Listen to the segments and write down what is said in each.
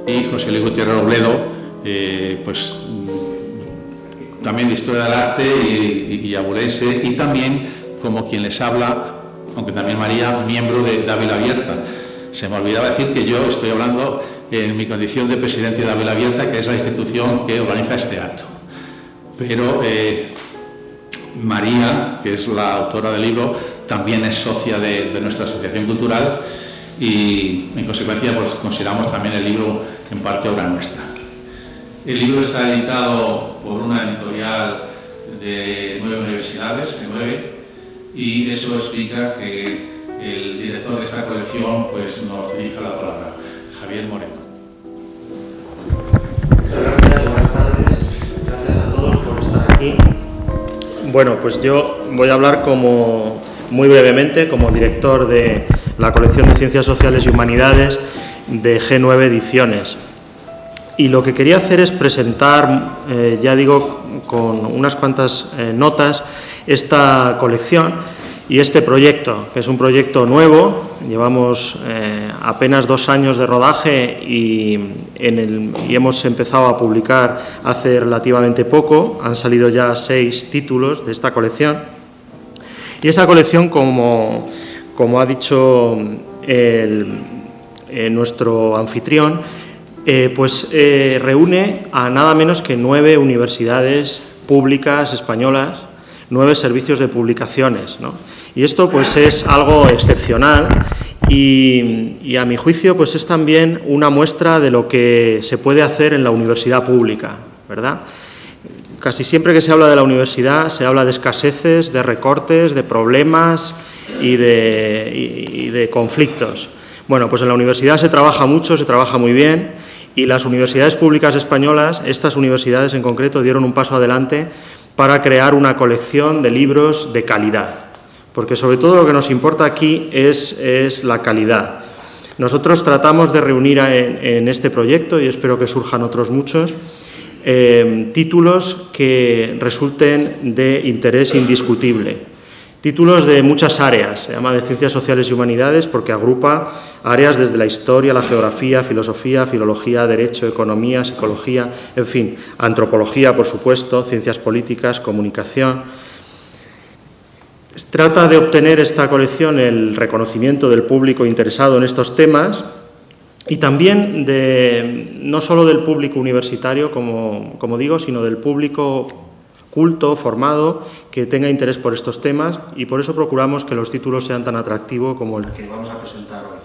y José Luis Gutiérrez Robledo, pues también de Historia del Arte y abulense, y también, como quien les habla, aunque también María, miembro de Ávila Abierta. Se me olvidaba decir que yo estoy hablando en mi condición de presidente de Ávila Abierta, que es la institución que organiza este acto. Pero María, que es la autora del libro, también es socia de nuestra asociación cultural y, en consecuencia, pues consideramos también el libro en parte obra nuestra. El libro está editado por una editorial de 9 universidades, y eso explica que el director de esta colección pues, nos dirige la palabra, Javier Moreno. Muchas gracias, buenas tardes. Gracias a todos por estar aquí. Bueno, pues yo voy a hablar muy brevemente como director de la colección de Ciencias Sociales y Humanidades de G9 Ediciones. Y lo que quería hacer es presentar, ya digo, con unas cuantas notas, esta colección y este proyecto, que es un proyecto nuevo. Llevamos apenas 2 años de rodaje y hemos empezado a publicar hace relativamente poco. Han salido ya 6 títulos de esta colección. Y esa colección, como ha dicho nuestro anfitrión, reúne a nada menos que 9 universidades públicas españolas, 9 servicios de publicaciones, ¿no? Y esto pues es algo excepcional y a mi juicio pues es también una muestra de lo que se puede hacer en la universidad pública, ¿verdad? Casi siempre que se habla de la universidad se habla de escaseces, de recortes, de problemas y de conflictos. Bueno, pues en la universidad se trabaja mucho, se trabaja muy bien, y las universidades públicas españolas, estas universidades en concreto, dieron un paso adelante para crear una colección de libros de calidad, porque sobre todo lo que nos importa aquí es la calidad. Nosotros tratamos de reunir en este proyecto, y espero que surjan otros muchos, títulos que resulten de interés indiscutible. Títulos de muchas áreas, se llama de Ciencias Sociales y Humanidades porque agrupa áreas desde la historia, la geografía, filosofía, filología, derecho, economía, psicología, en fin, antropología, por supuesto, ciencias políticas, comunicación. Trata de obtener esta colección el reconocimiento del público interesado en estos temas y también no solo del público universitario, como digo, sino del público culto, formado, que tenga interés por estos temas, y por eso procuramos que los títulos sean tan atractivos como el que vamos a presentar hoy.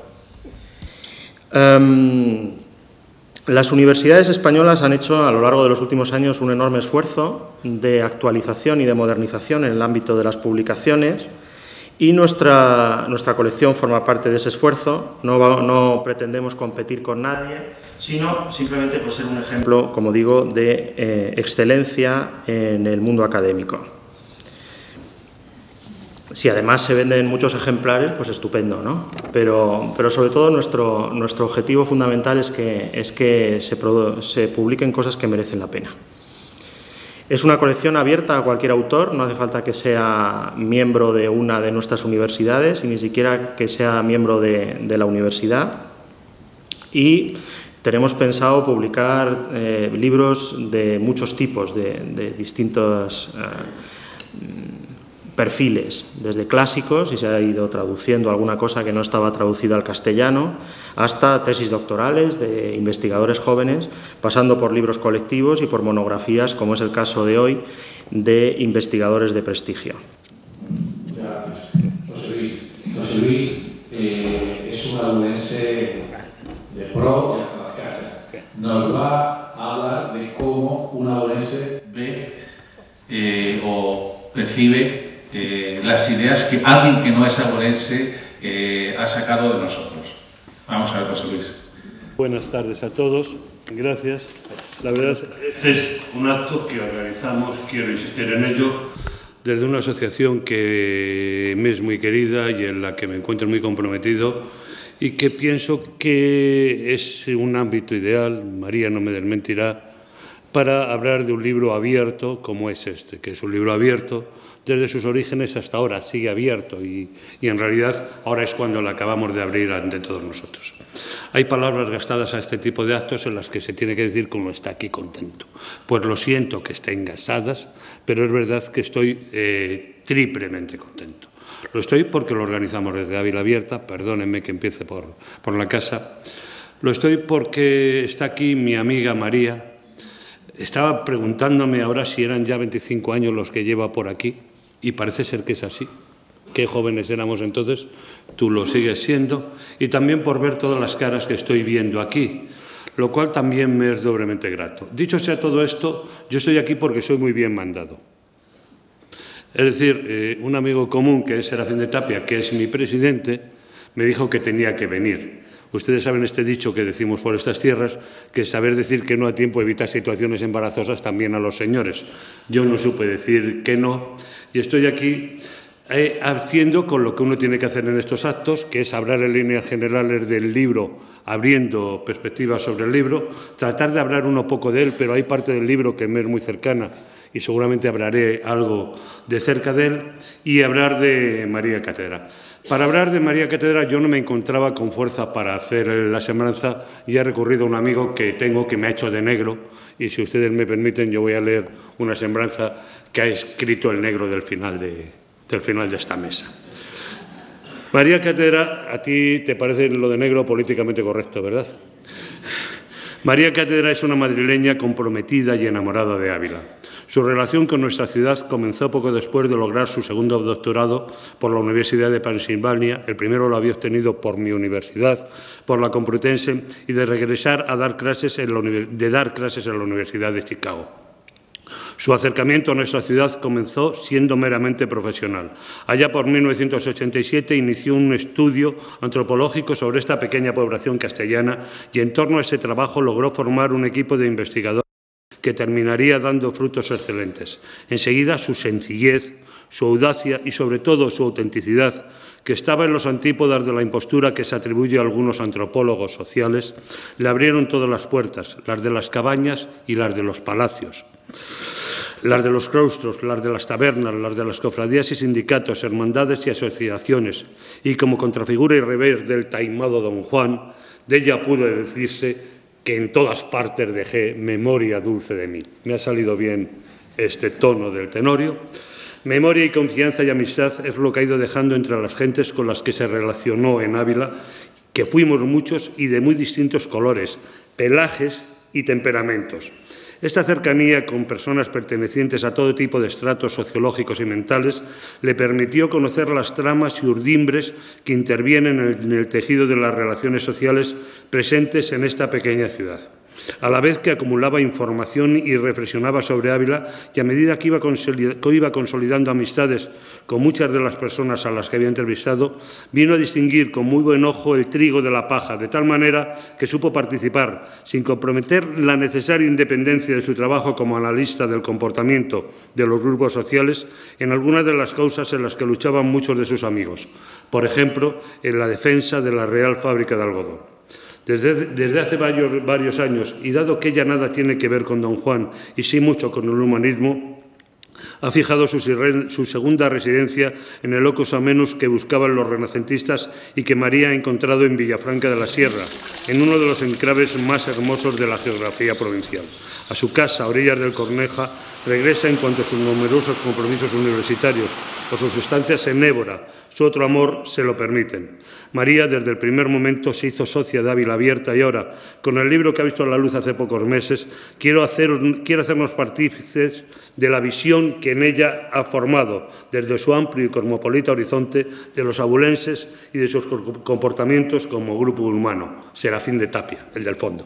Las universidades españolas han hecho a lo largo de los últimos años un enorme esfuerzo de actualización y de modernización en el ámbito de las publicaciones, y nuestra colección forma parte de ese esfuerzo. No pretendemos competir con nadie, sino simplemente por ser un ejemplo, como digo, de excelencia en el mundo académico. Si además se venden muchos ejemplares, pues estupendo, ¿no? Pero sobre todo nuestro objetivo fundamental es que se publiquen cosas que merecen la pena. Es una colección abierta a cualquier autor, no hace falta que sea miembro de una de nuestras universidades y ni siquiera que sea miembro de la universidad. Y tenemos pensado publicar libros de muchos tipos, de distintos perfiles, desde clásicos, y se ha ido traduciendo alguna cosa que no estaba traducida al castellano, hasta tesis doctorales de investigadores jóvenes, pasando por libros colectivos y por monografías, como es el caso de hoy, de investigadores de prestigio. Gracias. José Luis es un alumnense de pro y hasta las casas. Nos va a hablar de cómo un alumnense ve o percibe las ideas que alguien que no es abulense ha sacado de nosotros. Vamos a ver, José Luis. Buenas tardes a todos, gracias. La verdad, este es un acto que organizamos, quiero insistir en ello, desde una asociación que me es muy querida y en la que me encuentro muy comprometido y que pienso que es un ámbito ideal, María no me desmentirá, para hablar de un libro abierto como es este, que es un libro abierto desde sus orígenes hasta ahora, sigue abierto y en realidad ahora es cuando lo acabamos de abrir ante todos nosotros. Hay palabras gastadas a este tipo de actos en las que se tiene que decir que uno está aquí contento. Pues lo siento que estén gastadas, pero es verdad que estoy triplemente contento. Lo estoy porque lo organizamos desde Ávila Abierta, perdónenme que empiece por la casa. Lo estoy porque está aquí mi amiga María. Estaba preguntándome ahora si eran ya 25 años los que lleva por aquí, y parece ser que es así. Qué jóvenes éramos entonces, tú lo sigues siendo, y también por ver todas las caras que estoy viendo aquí, lo cual también me es doblemente grato. Dicho sea todo esto, yo estoy aquí porque soy muy bien mandado. Es decir, un amigo común, que es Serafín de Tapia, que es mi presidente, me dijo que tenía que venir. Ustedes saben este dicho que decimos por estas tierras, que saber decir que no a tiempo evita situaciones embarazosas también a los señores. Yo no supe decir que no, y estoy aquí haciendo con lo que uno tiene que hacer en estos actos, que es hablar en líneas generales del libro, abriendo perspectivas sobre el libro, tratar de hablar un poco de él, pero hay parte del libro que me es muy cercana y seguramente hablaré algo de cerca de él, y hablar de María Cátedra. Para hablar de María Cátedra yo no me encontraba con fuerza para hacer la semblanza y he recurrido a un amigo que tengo que me ha hecho de negro, y si ustedes me permiten yo voy a leer una semblanza que ha escrito el negro del final de esta mesa. María Cátedra, a ti te parece lo de negro políticamente correcto, ¿verdad? María Cátedra es una madrileña comprometida y enamorada de Ávila. Su relación con nuestra ciudad comenzó poco después de lograr su segundo doctorado por la Universidad de Pensilvania. El primero lo había obtenido por mi universidad, por la Complutense, y de regresar a dar clases en la Universidad de Chicago. Su acercamiento a nuestra ciudad comenzó siendo meramente profesional. Allá por 1987 inició un estudio antropológico sobre esta pequeña población castellana y en torno a ese trabajo logró formar un equipo de investigadores que terminaría dando frutos excelentes. Enseguida su sencillez, su audacia y sobre todo su autenticidad, que estaba en los antípodas de la impostura que se atribuye a algunos antropólogos sociales, le abrieron todas las puertas, las de las cabañas y las de los palacios, las de los claustros, las de las tabernas, las de las cofradías y sindicatos, hermandades y asociaciones, y como contrafigura y revés del taimado don Juan, de ella pudo decirse que en todas partes dejé memoria dulce de mí. Me ha salido bien este tono del tenorio. Memoria y confianza y amistad es lo que ha ido dejando entre las gentes con las que se relacionó en Ávila, que fuimos muchos y de muy distintos colores, pelajes y temperamentos. Esta cercanía con personas pertenecientes a todo tipo de estratos sociológicos y mentales le permitió conocer las tramas y urdimbres que intervienen en el tejido de las relaciones sociales presentes en esta pequeña ciudad. A la vez que acumulaba información y reflexionaba sobre Ávila, y a medida que iba consolidando amistades con muchas de las personas a las que había entrevistado, vino a distinguir con muy buen ojo el trigo de la paja, de tal manera que supo participar, sin comprometer la necesaria independencia de su trabajo como analista del comportamiento de los grupos sociales, en algunas de las causas en las que luchaban muchos de sus amigos, por ejemplo, en la defensa de la Real Fábrica de Algodón. Desde hace varios años, y dado que ella nada tiene que ver con don Juan y sí mucho con el humanismo, ha fijado su segunda residencia en el locus amenus que buscaban los renacentistas y que María ha encontrado en Villafranca de la Sierra, en uno de los enclaves más hermosos de la geografía provincial. A su casa, a orillas del Corneja, regresa en cuanto a sus numerosos compromisos universitarios o sus estancias en Évora, su otro amor, se lo permiten. María, desde el primer momento, se hizo socia de Ávila Abierta y ahora, con el libro que ha visto la luz hace pocos meses, quiere hacernos partícipes de la visión que en ella ha formado, desde su amplio y cosmopolita horizonte, de los abulenses y de sus comportamientos como grupo humano. Serafín de Tapia, el del fondo.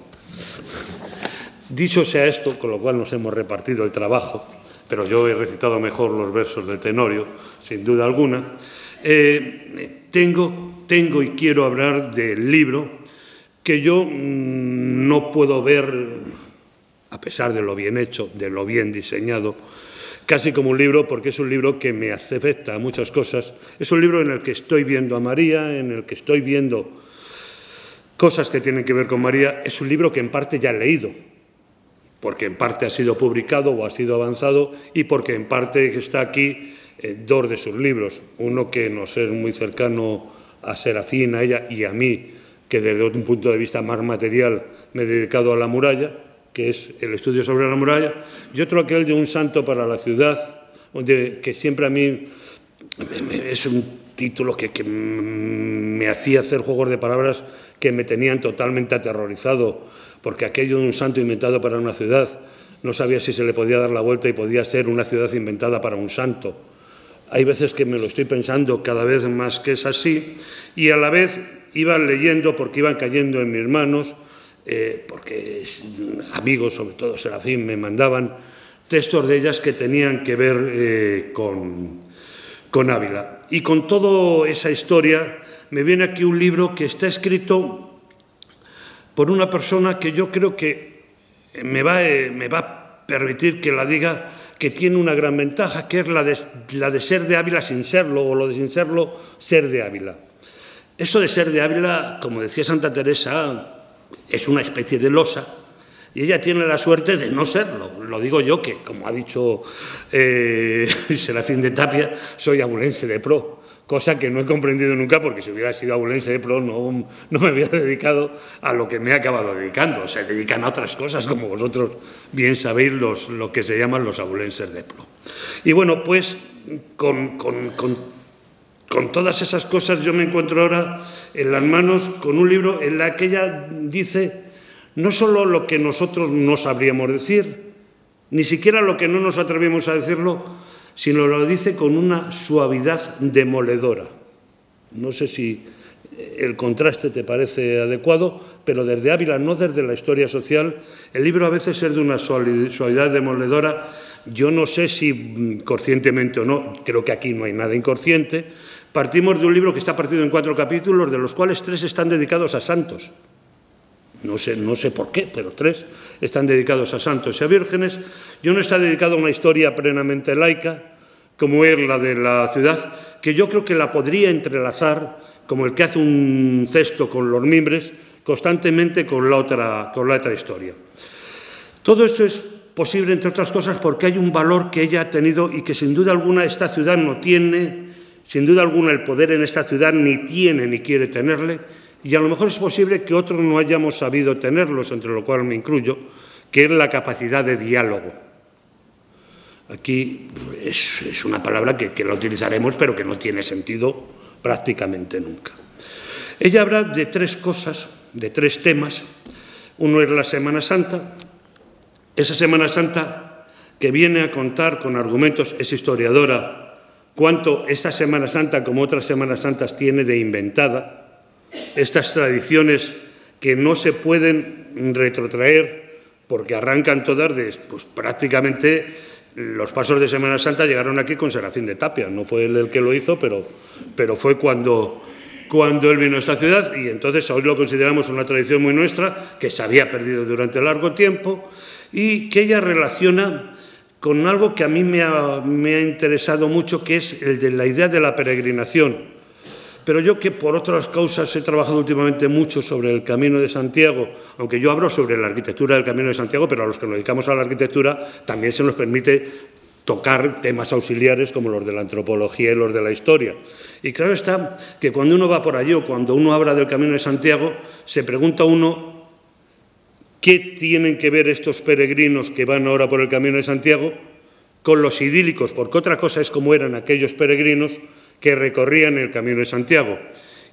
Dicho sea esto, con lo cual nos hemos repartido el trabajo, pero yo he recitado mejor los versos del tenorio, sin duda alguna. Tengo y quiero hablar del libro que yo no puedo ver, a pesar de lo bien hecho, de lo bien diseñado, casi como un libro, porque es un libro que me afecta a muchas cosas. Es un libro en el que estoy viendo a María, en el que estoy viendo cosas que tienen que ver con María. Es un libro que en parte ya he leído, porque en parte ha sido publicado o ha sido avanzado y porque en parte está aquí dos de sus libros, uno que nos es muy cercano a Serafín, a ella y a mí, que desde un punto de vista más material me he dedicado a la muralla, que es el estudio sobre la muralla, y otro aquel de Un santo para la ciudad, que siempre a mí es un título que me hacía hacer juegos de palabras que me tenían totalmente aterrorizado, porque aquello de un santo inventado para una ciudad, no sabía si se le podía dar la vuelta y podía ser una ciudad inventada para un santo. Hay veces que me lo estoy pensando cada vez más que es así, y a la vez iba leyendo porque iban cayendo en mis manos, porque amigos, sobre todo Serafín, me mandaban textos de ellas que tenían que ver con Ávila. Y con toda esa historia me viene aquí un libro que está escrito por una persona que yo creo que me va a permitir que la diga, que tiene una gran ventaja, que es la de ser de Ávila sin serlo, o lo de sin serlo, ser de Ávila. Eso de ser de Ávila, como decía Santa Teresa, es una especie de losa, y ella tiene la suerte de no serlo. Lo digo yo, que como ha dicho Serafín de Tapia, soy abulense de pro, cosa que no he comprendido nunca, porque si hubiera sido abulense de pro no me hubiera dedicado a lo que me he acabado dedicando. Se dedican a otras cosas, como vosotros bien sabéis, lo que se llaman los abulenses de pro. Y bueno, pues con todas esas cosas yo me encuentro ahora en las manos con un libro en el que ella dice no solo lo que nosotros no sabríamos decir, ni siquiera lo que no nos atrevemos a decirlo, sino lo dice con una suavidad demoledora. No sé si el contraste te parece adecuado, pero desde Ávila, no desde la historia social, el libro a veces es de una suavidad demoledora. Yo no sé si conscientemente o no, creo que aquí no hay nada inconsciente. Partimos de un libro que está partido en 4 capítulos, de los cuales 3 están dedicados a santos. No sé por qué, pero 3 están dedicados a santos y a vírgenes, y uno está dedicado a una historia plenamente laica, como es la de la ciudad, que yo creo que la podría entrelazar, como el que hace un cesto con los mimbres, constantemente con la otra historia. Todo esto es posible, entre otras cosas, porque hay un valor que ella ha tenido y que sin duda alguna esta ciudad no tiene, sin duda alguna el poder en esta ciudad ni tiene ni quiere tenerle, y a lo mejor es posible que otros no hayamos sabido tenerlos, entre lo cual me incluyo, que es la capacidad de diálogo. Aquí es una palabra que la utilizaremos, pero que no tiene sentido prácticamente nunca. Ella habla de 3 cosas, de 3 temas. Uno es la Semana Santa. Esa Semana Santa que viene a contar con argumentos, es historiadora, cuánto esta Semana Santa, como otras Semanas Santas, tiene de inventada. Estas tradiciones que no se pueden retrotraer porque arrancan todas pues prácticamente los pasos de Semana Santa llegaron aquí con Serafín de Tapia. No fue él el que lo hizo, pero fue cuando él vino a esta ciudad, y entonces hoy lo consideramos una tradición muy nuestra, que se había perdido durante largo tiempo, y que ella relaciona con algo que a mí me ha interesado mucho, que es el de la idea de la peregrinación. Pero yo, que por otras causas he trabajado últimamente mucho sobre el Camino de Santiago, aunque yo hablo sobre la arquitectura del Camino de Santiago, pero a los que nos dedicamos a la arquitectura también se nos permite tocar temas auxiliares como los de la antropología y los de la historia. Y claro está que cuando uno va por allí, o cuando uno habla del Camino de Santiago, se pregunta uno qué tienen que ver estos peregrinos que van ahora por el Camino de Santiago con los idílicos, porque otra cosa es cómo eran aquellos peregrinos que recorrían el Camino de Santiago.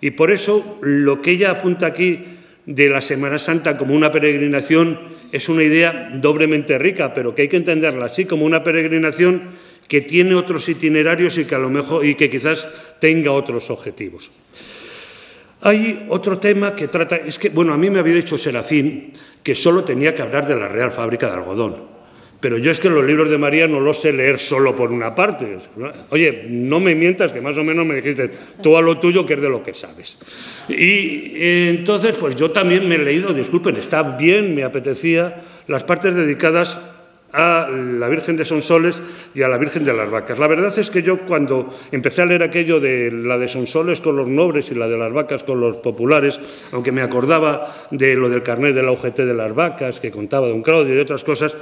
Y por eso lo que ella apunta aquí de la Semana Santa como una peregrinación es una idea doblemente rica, pero que hay que entenderla así, como una peregrinación que tiene otros itinerarios y que a lo mejor y que quizás tenga otros objetivos. Hay otro tema que trata, es que, bueno, a mí me había dicho Serafín que solo tenía que hablar de la Real Fábrica de Algodón. Pero yo es que los libros de María no los sé leer solo por una parte. Oye, no me mientas, que más o menos me dijiste, tú a lo tuyo, que es de lo que sabes. Y entonces, pues yo también me he leído, disculpen, está bien, me apetecía, las partes dedicadas a la Virgen de Sonsoles y a la Virgen de las Vacas. La verdad es que yo, cuando empecé a leer aquello de la de Sonsoles con los nobles y la de las vacas con los populares, aunque me acordaba de lo del carnet de la UGT de las vacas, que contaba don Claudio y de otras cosas,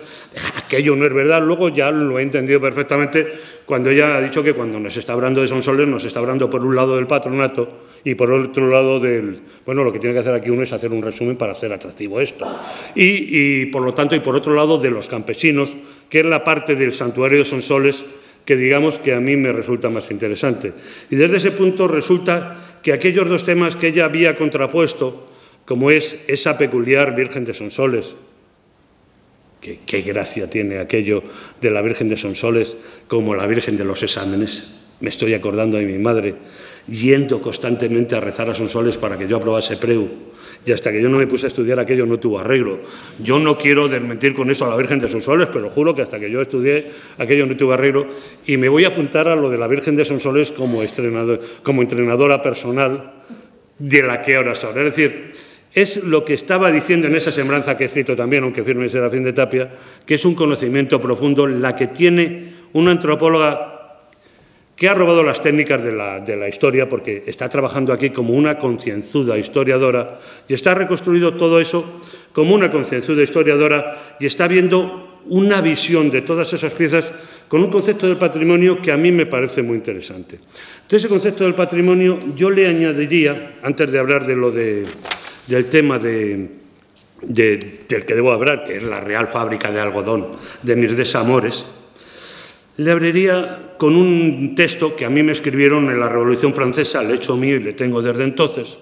aquello no es verdad. Luego ya lo he entendido perfectamente cuando ella ha dicho que cuando nos está hablando de Sonsoles nos está hablando por un lado del patronato y por otro lado del... Bueno, lo que tiene que hacer aquí uno es hacer un resumen para hacer atractivo esto. Y por lo tanto, y por otro lado de los campesinos, que es la parte del santuario de Sonsoles que digamos que a mí me resulta más interesante. Y desde ese punto resulta que aquellos dos temas que ella había contrapuesto, como es esa peculiar Virgen de Sonsoles, que qué gracia tiene aquello de la Virgen de Sonsoles como la Virgen de los exámenes. Me estoy acordando de mi madre yendo constantemente a rezar a Sonsoles para que yo aprobase PREU. Y hasta que yo no me puse a estudiar aquello no tuvo arreglo. Yo no quiero desmentir con esto a la Virgen de Sonsoles, pero juro que hasta que yo estudié aquello no tuvo arreglo. Y me voy a apuntar a lo de la Virgen de Sonsoles como entrenadora personal de la que ahora soy. Es decir, es lo que estaba diciendo en esa semblanza que he escrito también, aunque firme Serafín de Tapia, que es un conocimiento profundo, la que tiene una antropóloga que ha robado las técnicas de la historia, porque está trabajando aquí como una concienzuda historiadora y está reconstruido todo eso como una concienzuda historiadora y está viendo una visión de todas esas piezas con un concepto del patrimonio que a mí me parece muy interesante. De ese concepto del patrimonio yo le añadiría, antes de hablar de del tema del que debo hablar, que es la Real Fábrica de Algodón de Mirdesa Amores, le abriría con un texto que a mí me escribieron en la Revolución Francesa, le he hecho mío y le tengo desde entonces,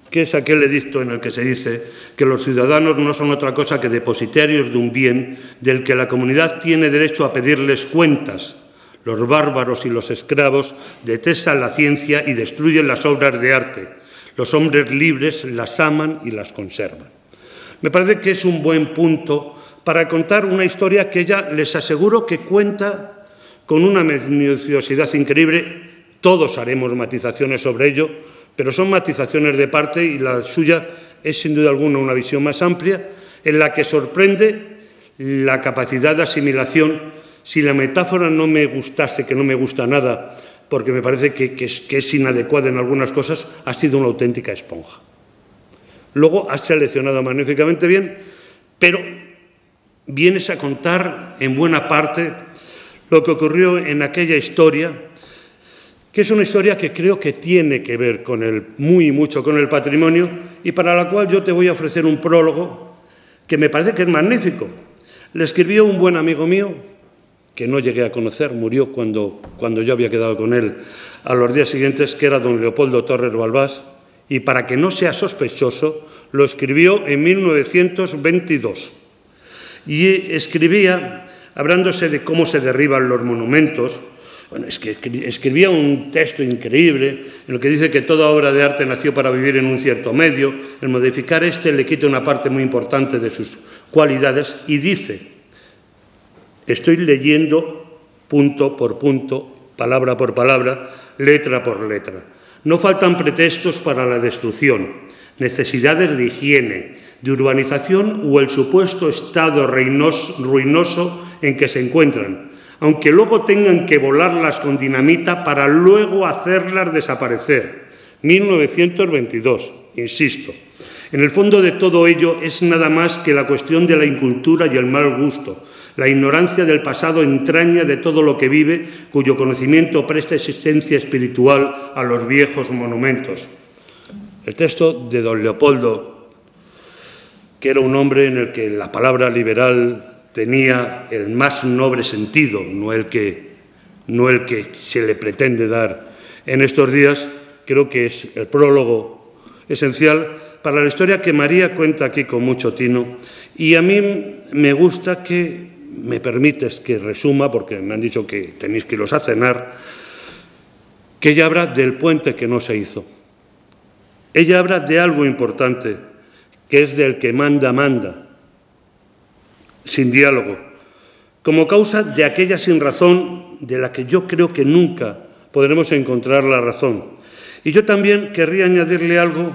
que es aquel edicto en el que se dice que los ciudadanos no son otra cosa que depositarios de un bien del que la comunidad tiene derecho a pedirles cuentas. Los bárbaros y los esclavos detestan la ciencia y destruyen las obras de arte. Los hombres libres las aman y las conservan. Me parece que es un buen punto para contar una historia que ella, les aseguro, que cuenta con una minuciosidad increíble. Todos haremos matizaciones sobre ello, pero son matizaciones de parte y la suya es sin duda alguna una visión más amplia en la que sorprende la capacidad de asimilación. Si la metáfora no me gustase, que no me gusta nada, porque me parece que es inadecuada en algunas cosas, ha sido una auténtica esponja. Luego has seleccionado magníficamente bien, pero vienes a contar en buena parte lo que ocurrió en aquella historia, que es una historia que creo que tiene que ver mucho con el patrimonio y para la cual yo te voy a ofrecer un prólogo que me parece que es magnífico. Le escribió un buen amigo mío, que no llegué a conocer, murió cuando yo había quedado con él a los días siguientes, que era don Leopoldo Torres Balbás, y para que no sea sospechoso, lo escribió en 1922. Y escribía, hablándose de cómo se derriban los monumentos, bueno, es que escribía un texto increíble en el que dice que toda obra de arte nació para vivir en un cierto medio, el modificar le quita una parte muy importante de sus cualidades y dice, estoy leyendo punto por punto, palabra por palabra, letra por letra. No faltan pretextos para la destrucción, necesidades de higiene, de urbanización o el supuesto estado ruinoso en que se encuentran, aunque luego tengan que volarlas con dinamita para luego hacerlas desaparecer. 1922, insisto. En el fondo de todo ello es nada más que la cuestión de la incultura y el mal gusto. La ignorancia del pasado entraña de todo lo que vive, cuyo conocimiento presta existencia espiritual a los viejos monumentos. El texto de don Leopoldo, que era un hombre en el que la palabra liberal tenía el más noble sentido, no el que se le pretende dar en estos días, creo que es el prólogo esencial para la historia que María cuenta aquí con mucho tino. Y a mí me gusta que me permites que resuma, porque me han dicho que tenéis que iros a cenar, que ella habla del puente que no se hizo. Ella habla de algo importante, que es del que manda, sin diálogo, como causa de aquella sinrazón de la que yo creo que nunca podremos encontrar la razón. Y yo también querría añadirle algo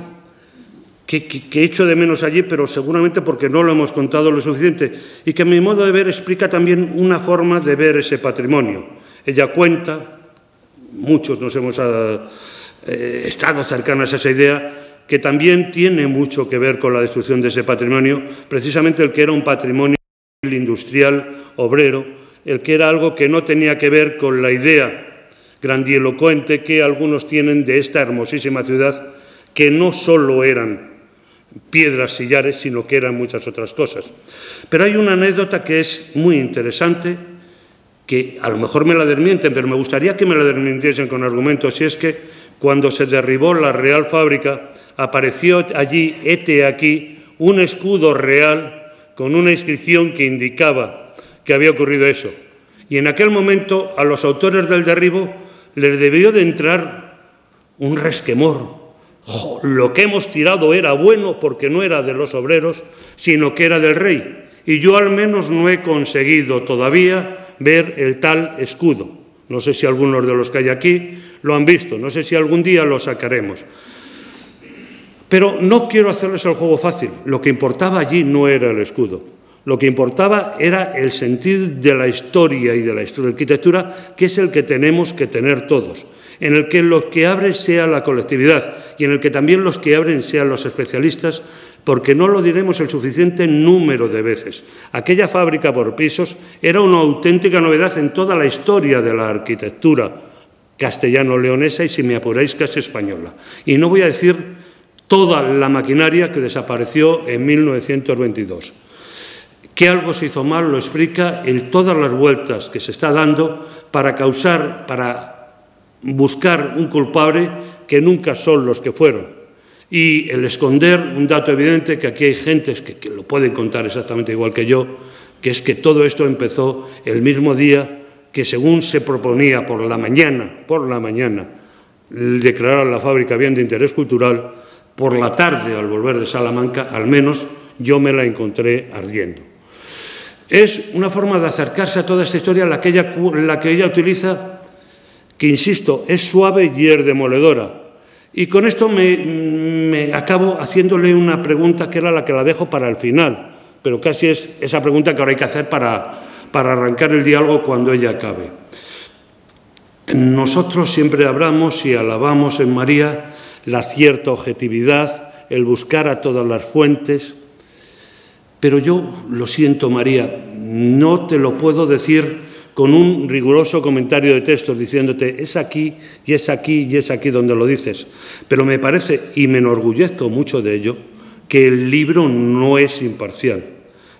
que echo de menos allí, pero seguramente porque no lo hemos contado lo suficiente, y que a mi modo de ver explica también una forma de ver ese patrimonio. Ella cuenta, muchos nos hemos estado cercanos a esa idea, que también tiene mucho que ver con la destrucción de ese patrimonio, precisamente el que era un patrimonio industrial, obrero, el que era algo que no tenía que ver con la idea grandilocuente que algunos tienen de esta hermosísima ciudad, que no solo eran piedras sillares, sino que eran muchas otras cosas. Pero hay una anécdota que es muy interesante, que a lo mejor me la desmienten, pero me gustaría que me la desmintiesen con argumentos, y es que cuando se derribó la Real Fábrica, apareció allí, hete aquí, un escudo real con una inscripción que indicaba que había ocurrido eso. Y en aquel momento a los autores del derribo les debió de entrar un resquemor. Lo que hemos tirado era bueno porque no era de los obreros, sino que era del rey. Y yo al menos no he conseguido todavía ver el tal escudo. No sé si algunos de los que hay aquí lo han visto, no sé si algún día lo sacaremos. Pero no quiero hacerles el juego fácil. Lo que importaba allí no era el escudo. Lo que importaba era el sentir de la historia y de la arquitectura, que es el que tenemos que tener todos, en el que los que abren sea la colectividad y en el que también los que abren sean los especialistas, porque no lo diremos el suficiente número de veces. Aquella fábrica por pisos era una auténtica novedad en toda la historia de la arquitectura castellano-leonesa y, si me apuráis, casi española. Y no voy a decir toda la maquinaria que desapareció en 1922. Que algo se hizo mal lo explica en todas las vueltas que se está dando para buscar un culpable que nunca son los que fueron. Y el esconder un dato evidente, que aquí hay gentes que lo pueden contar exactamente igual que yo, que es que todo esto empezó el mismo día que, según se proponía por la mañana, declarar la fábrica bien de interés cultural, por la tarde, al volver de Salamanca, al menos yo me la encontré ardiendo. Es una forma de acercarse a toda esta historia la que ella utiliza, que, insisto, es suave y es demoledora. Y con esto me acabo haciéndole una pregunta que era la que la dejo para el final, pero casi es esa pregunta que ahora hay que hacer para arrancar el diálogo cuando ella acabe. Nosotros siempre hablamos y alabamos en María la cierta objetividad, el buscar a todas las fuentes, pero yo, lo siento, María, no te lo puedo decir con un riguroso comentario de textos diciéndote es aquí y es aquí y es aquí donde lo dices. Pero me parece, y me enorgullezco mucho de ello, que el libro no es imparcial,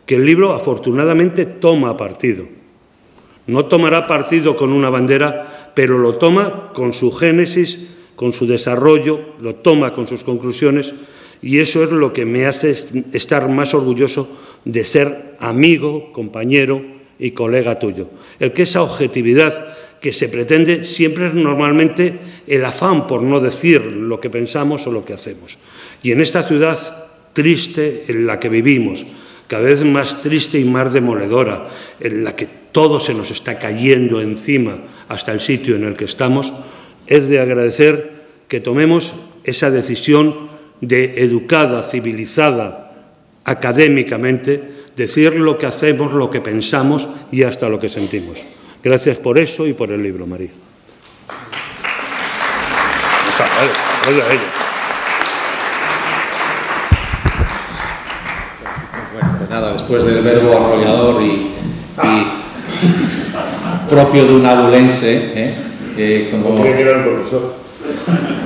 que el libro afortunadamente toma partido. No tomará partido con una bandera, pero lo toma con su génesis, con su desarrollo, lo toma con sus conclusiones, y eso es lo que me hace estar más orgulloso de ser amigo, compañero y colega tuyo. El que esa objetividad que se pretende siempre es normalmente el afán por no decir lo que pensamos o lo que hacemos. Y en esta ciudad triste en la que vivimos, cada vez más triste y más demoledora, en la que todo se nos está cayendo encima hasta el sitio en el que estamos, es de agradecer que tomemos esa decisión de educada, civilizada, académicamente, decir lo que hacemos, lo que pensamos y hasta lo que sentimos. Gracias por eso y por el libro, María. Bueno, pues nada, después del verbo arrollador y propio de un abulense, como era el profesor.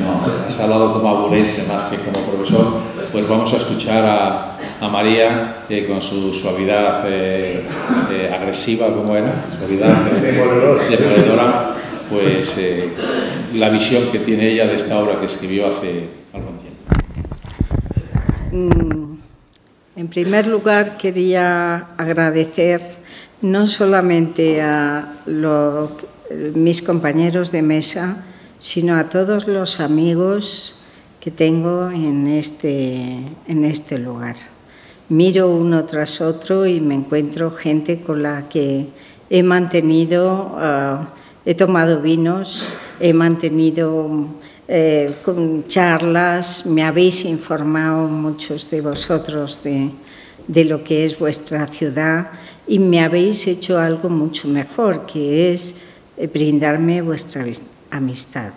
No, has hablado como abulense más que como profesor, pues vamos a escuchar a María con su suavidad agresiva, como era, suavidad demoledora, pues la visión que tiene ella de esta obra que escribió hace algún tiempo. En primer lugar, quería agradecer no solamente a mis compañeros de mesa, sino a todos los amigos que tengo en este lugar. Miro uno tras otro y me encuentro gente con la que he tomado vinos, he mantenido con charlas, me habéis informado muchos de vosotros de lo que es vuestra ciudad y me habéis hecho algo mucho mejor, que es brindarme vuestra amistad.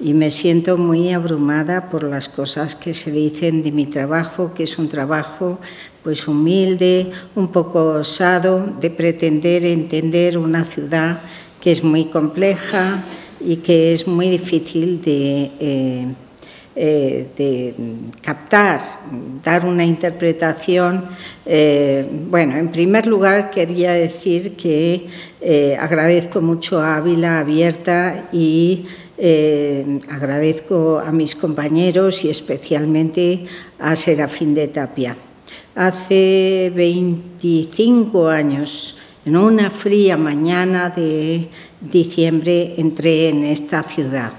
y me siento muy abrumada por las cosas que se dicen de mi trabajo, que es un trabajo pues humilde, un poco osado, de pretender entender una ciudad que es muy compleja y que es muy difícil de captar, dar una interpretación. Bueno, en primer lugar quería decir que agradezco mucho a Ávila Abierta y agradezco a mis compañeros y especialmente a Serafín de Tapia. Hace 25 años, en una fría mañana de diciembre, entré en esta ciudad.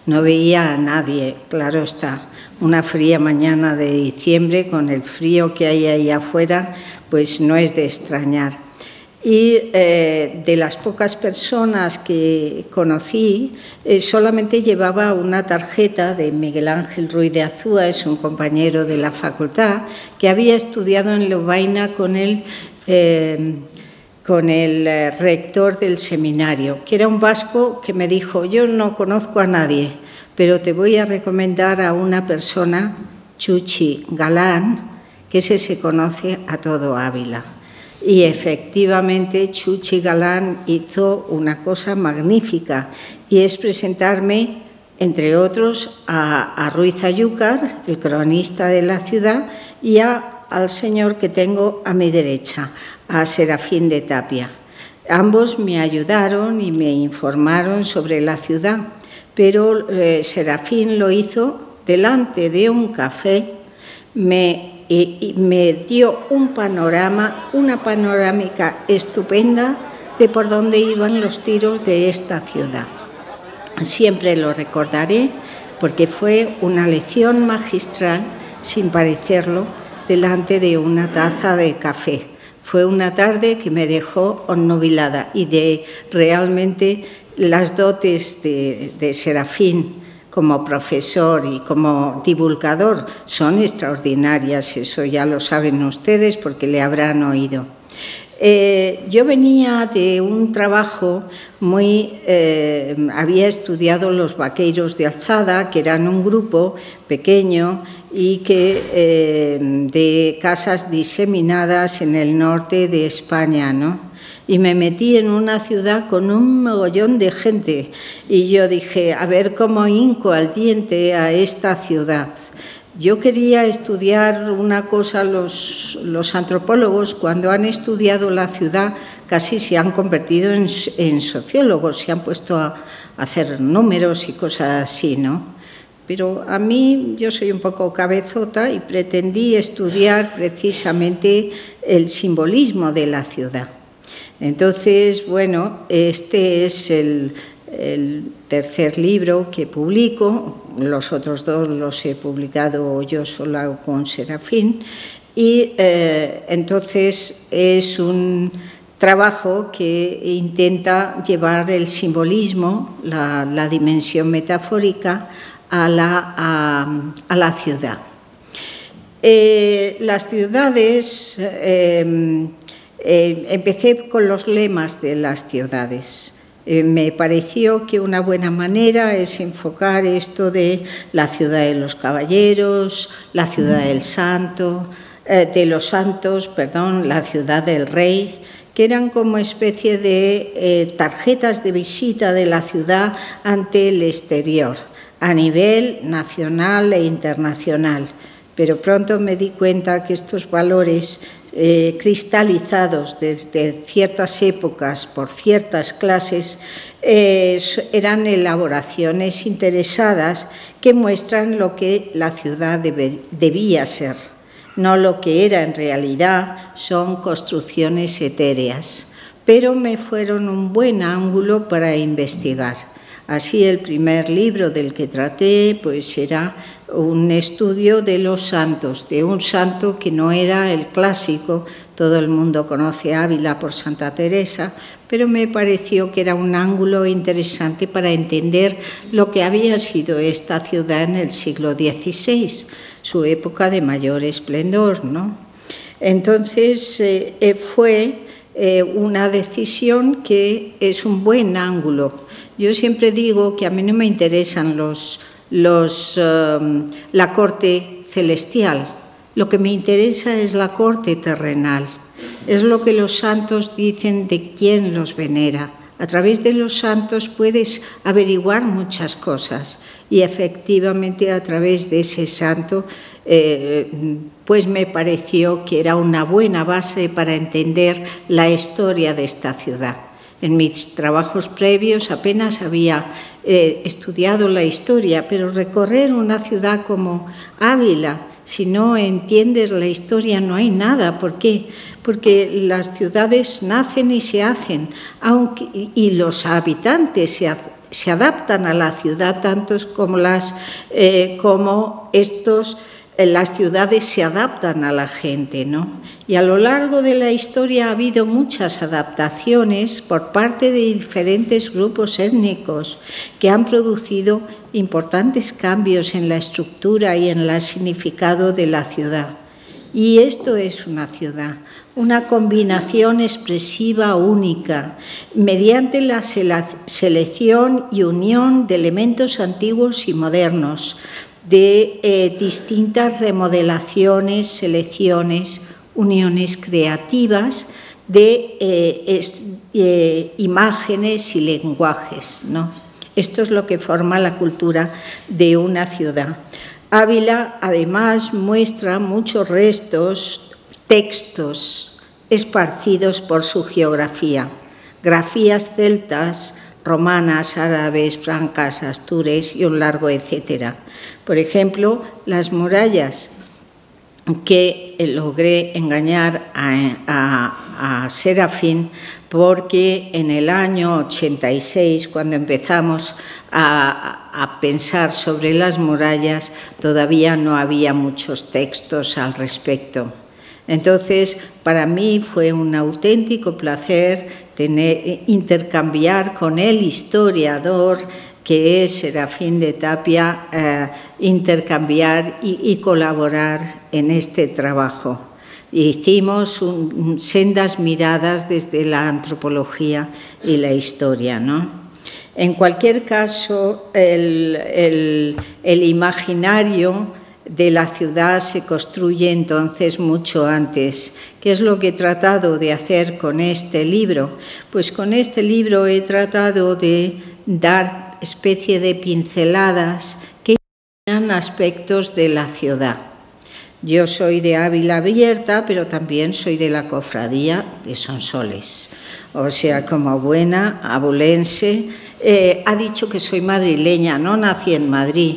No veía a nadie, claro está. Una fría mañana de diciembre, con el frío que hay ahí afuera, pues no es de extrañar. Y de las pocas personas que conocí, solamente llevaba una tarjeta de Miguel Ángel Ruiz de Azúa, es un compañero de la facultad, que había estudiado en Lovaina con el rector del seminario, que era un vasco que me dijo: yo no conozco a nadie, pero te voy a recomendar a una persona, Chuchi Galán, que ese se conoce a todo Ávila. Y efectivamente Chuchi Galán hizo una cosa magnífica, y es presentarme, entre otros, a Ruiz Ayúcar, el cronista de la ciudad, y al señor que tengo a mi derecha, a Serafín de Tapia. Ambos me ayudaron y me informaron sobre la ciudad, pero Serafín lo hizo delante de un café, me dio un panorama, una panorámica estupenda de por dónde iban los tiros de esta ciudad. Siempre lo recordaré porque fue una lección magistral, sin parecerlo, delante de una taza de café. Fue una tarde que me dejó obnubilada, y realmente las dotes de Serafín como profesor y como divulgador son extraordinarias, eso ya lo saben ustedes porque le habrán oído. Yo venía de un trabajo había estudiado los vaqueiros de Alzada, que eran un grupo pequeño y de casas diseminadas en el norte de España, ¿no? Y me metí en una ciudad con un mogollón de gente y yo dije, a ver cómo hinco al diente a esta ciudad. Yo quería estudiar una cosa, los antropólogos cuando han estudiado la ciudad casi se han convertido en sociólogos, se han puesto a hacer números y cosas así, ¿no? Pero a mí, yo soy un poco cabezota y pretendí estudiar precisamente el simbolismo de la ciudad. Entonces, bueno, este es el tercer libro que publico, los otros dos los he publicado yo sola con Serafín, y entonces es un trabajo que intenta llevar el simbolismo, la dimensión metafórica a la ciudad. Las ciudades, empecé con los lemas de las ciudades. Me pareció que una buena manera es enfocar esto de la ciudad de los caballeros, la ciudad de los santos, la ciudad del rey, que eran como especie de tarjetas de visita de la ciudad ante el exterior, a nivel nacional e internacional. Pero pronto me di cuenta que estos valores cristalizados desde ciertas épocas por ciertas clases eran elaboraciones interesadas que muestran lo que la ciudad debía ser, no lo que era en realidad, son construcciones etéreas, pero me fueron un buen ángulo para investigar. Así el primer libro del que traté pues era un estudio de los santos, de un santo que no era el clásico, todo el mundo conoce a Ávila por Santa Teresa, pero me pareció que era un ángulo interesante para entender lo que había sido esta ciudad en el siglo XVI, su época de mayor esplendor, ¿no? Entonces fue una decisión que es un buen ángulo. Yo siempre digo que a mí no me interesan la corte celestial, lo que me interesa es la corte terrenal, es lo que los santos dicen de quién los venera. A través de los santos puedes averiguar muchas cosas y efectivamente a través de ese santo pues me pareció que era una buena base para entender la historia de esta ciudad. En mis trabajos previos apenas había estudiado la historia, pero recorrer una ciudad como Ávila, si no entiendes la historia no hay nada. ¿Por qué? Porque las ciudades nacen y se hacen, y los habitantes se adaptan a la ciudad, tantos como las ciudades se adaptan a la gente, ¿no? Y a lo largo de la historia ha habido muchas adaptaciones por parte de diferentes grupos étnicos que han producido importantes cambios en la estructura y en el significado de la ciudad. Y esto es una ciudad, una combinación expresiva única, mediante la selección y unión de elementos antiguos y modernos, de distintas remodelaciones, selecciones, uniones creativas de imágenes y lenguajes, ¿no? Esto es lo que forma la cultura de una ciudad. Ávila, además, muestra muchos restos, textos esparcidos por su geografía, grafías celtas, romanas, árabes, francas, astures y un largo etcétera. Por ejemplo, las murallas, que logré engañar a Serafín porque en el año 86, cuando empezamos a pensar sobre las murallas, todavía no había muchos textos al respecto. Entonces, para mí fue un auténtico placer intercambiar con el historiador que es Serafín de Tapia, intercambiar y colaborar en este trabajo. Hicimos sendas miradas desde la antropología y la historia, ¿no? En cualquier caso, el imaginario de la ciudad se construye entonces mucho antes. ¿Qué es lo que he tratado de hacer con este libro? Pues con este libro he tratado de dar especie de pinceladas que iluminan aspectos de la ciudad. Yo soy de Ávila Abierta, pero también soy de la cofradía de Sonsoles. O sea, como buena abulense, ha dicho que soy madrileña, no nací en Madrid,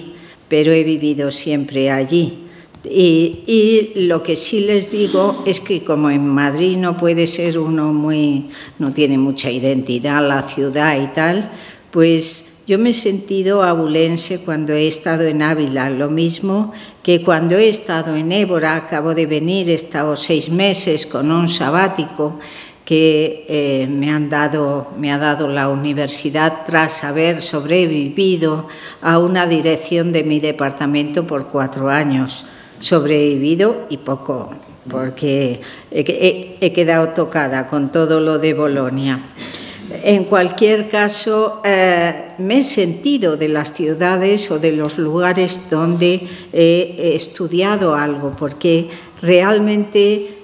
pero he vivido siempre allí. Y lo que sí les digo es que como en Madrid no puede ser uno no tiene mucha identidad la ciudad y tal, pues yo me he sentido abulense cuando he estado en Ávila, lo mismo que cuando he estado en Évora. Acabo de venir, he estado 6 meses con un sabático que me ha dado la universidad tras haber sobrevivido a una dirección de mi departamento por 4 años. Sobrevivido y poco, porque he quedado tocada con todo lo de Bolonia. En cualquier caso, me he sentido de las ciudades o de los lugares donde he estudiado algo, porque realmente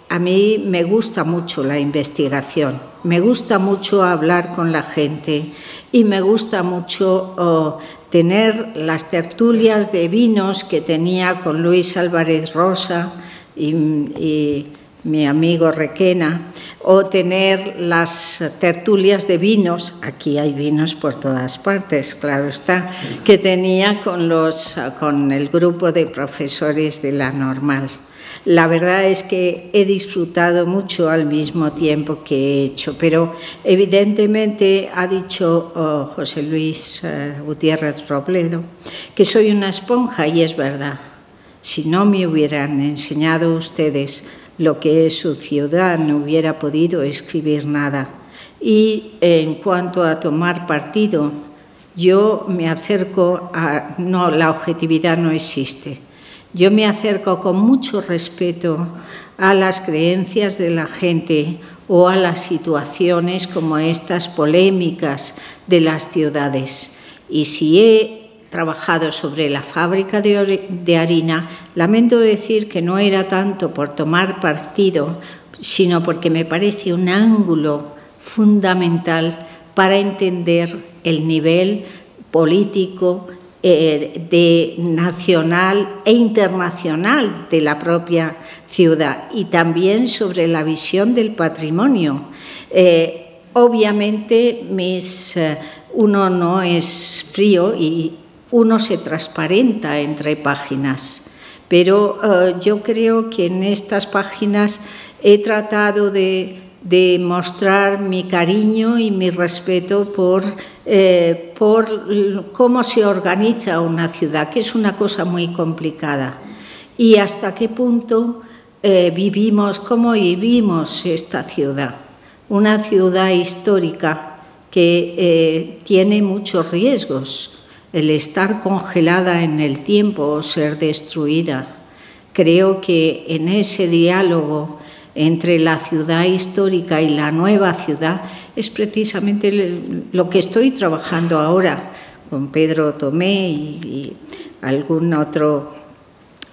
a mí me gusta mucho la investigación, me gusta mucho hablar con la gente y me gusta mucho tener las tertulias de vinos que tenía con Luis Álvarez Rosa y mi amigo Requena, o tener las tertulias de vinos, aquí hay vinos por todas partes, claro está, que tenía con el grupo de profesores de la normal. La verdad es que he disfrutado mucho al mismo tiempo que he hecho, pero evidentemente ha dicho José Luis Gutiérrez Robledo que soy una esponja, y es verdad. Si no me hubieran enseñado ustedes lo que es su ciudad, no hubiera podido escribir nada. Y en cuanto a tomar partido, yo me acerco no, la objetividad no existe. Yo me acerco con mucho respeto a las creencias de la gente o a las situaciones como estas polémicas de las ciudades. Y si he trabajado sobre la fábrica de harina, lamento decir que no era tanto por tomar partido, sino porque me parece un ángulo fundamental para entender el nivel político nacional e internacional de la propia ciudad, y también sobre la visión del patrimonio. Obviamente uno no es frío y uno se transparenta entre páginas, pero yo creo que en estas páginas he tratado de mostrar mi cariño y mi respeto por cómo se organiza una ciudad, que es una cosa muy complicada, y hasta qué punto cómo vivimos esta ciudad. Una ciudad histórica que tiene muchos riesgos, el estar congelada en el tiempo o ser destruida. Creo que en ese diálogo entre la ciudad histórica y la nueva ciudad es precisamente lo que estoy trabajando ahora con Pedro Tomé y algún otro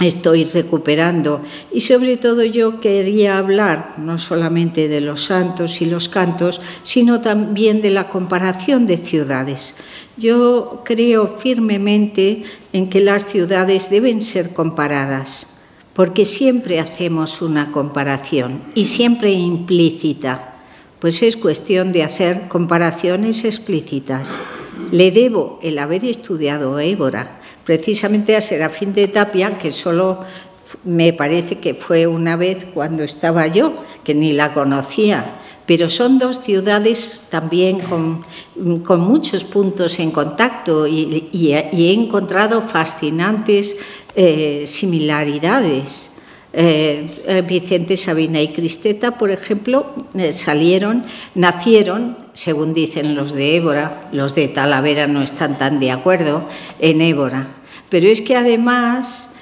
estoy recuperando. Y sobre todo yo quería hablar no solamente de los santos y los cantos, sino también de la comparación de ciudades. Yo creo firmemente en que las ciudades deben ser comparadas, porque siempre hacemos una comparación y siempre implícita, pues es cuestión de hacer comparaciones explícitas. Le debo el haber estudiado Évora, precisamente a Serafín de Tapia, que solo me parece que fue una vez cuando estaba yo, que ni la conocía, pero son dos ciudades también con muchos puntos en contacto y he encontrado fascinantes similaridades. Vicente Sabina y Cristeta, por ejemplo, nacieron, según dicen los de Évora, los de Talavera no están tan de acuerdo, en Évora. Pero es que además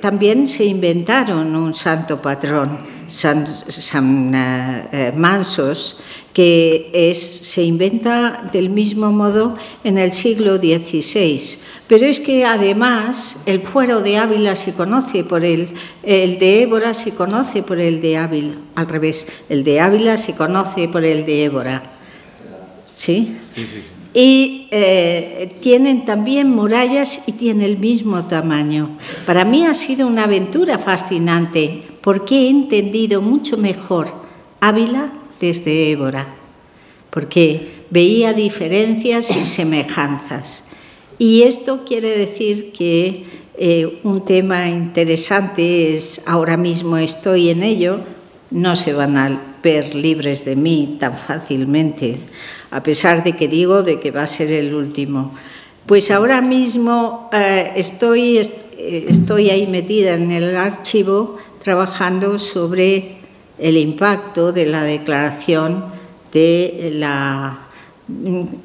también se inventaron un santo patrón, San Mansos, que se inventa del mismo modo en el siglo XVI. Pero es que además el fuero de Ávila se conoce por el de Évora se conoce por el de Ávila, al revés, el de Ávila se conoce por el de Évora. ¿Sí? Sí, sí, sí. Y tienen también murallas y tienen el mismo tamaño. Para mí ha sido una aventura fascinante porque he entendido mucho mejor Ávila desde Évora, porque veía diferencias y semejanzas. Y esto quiere decir que un tema interesante es, ahora mismo estoy en ello, no se van a ver libres de mí tan fácilmente, a pesar de que digo de que va a ser el último. Pues ahora mismo estoy ahí metida en el archivo trabajando sobre el impacto de la declaración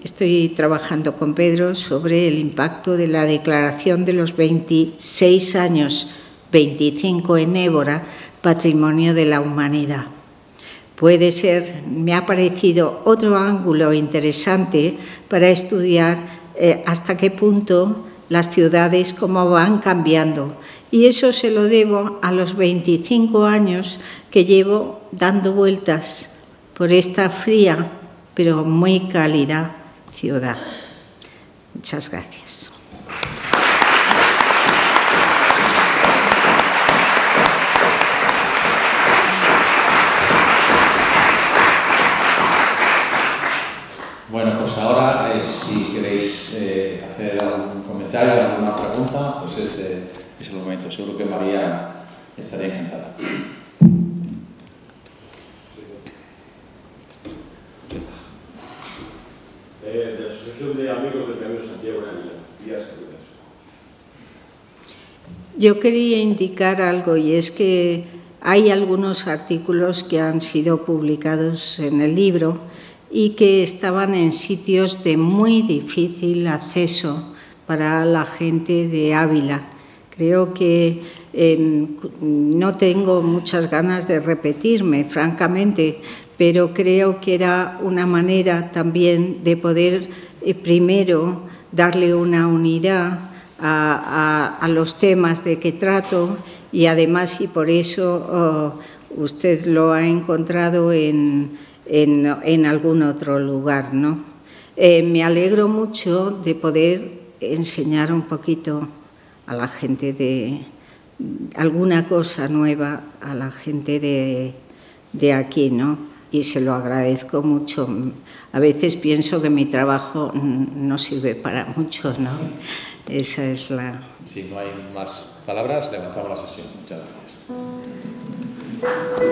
Estoy trabajando con Pedro sobre el impacto de la declaración de los 26 años, 25 en Évora, Patrimonio de la Humanidad. Me ha parecido otro ángulo interesante para estudiar hasta qué punto las ciudades cómo van cambiando. Y eso se lo debo a los 25 años que llevo dando vueltas por esta fría pero muy cálida ciudad. Muchas gracias. Bueno, pues ahora, si queréis hacer algún comentario, alguna pregunta, pues este es el momento. Seguro que María estaría encantada. De la Asociación de Amigos del Camino de Santiago de Ávila. Yo quería indicar algo, y es que hay algunos artículos que han sido publicados en el libro y que estaban en sitios de muy difícil acceso para la gente de Ávila. Creo que No tengo muchas ganas de repetirme, francamente, pero creo que era una manera también de poder, primero, darle una unidad a los temas de que trato y además, y por eso usted lo ha encontrado en algún otro lugar, ¿no? Me alegro mucho de poder enseñar un poquito a la gente alguna cosa nueva a la gente de aquí, ¿no? Y se lo agradezco mucho. A veces pienso que mi trabajo no sirve para mucho, ¿no? Esa es la... Si no hay más palabras, levantamos la sesión. Muchas gracias.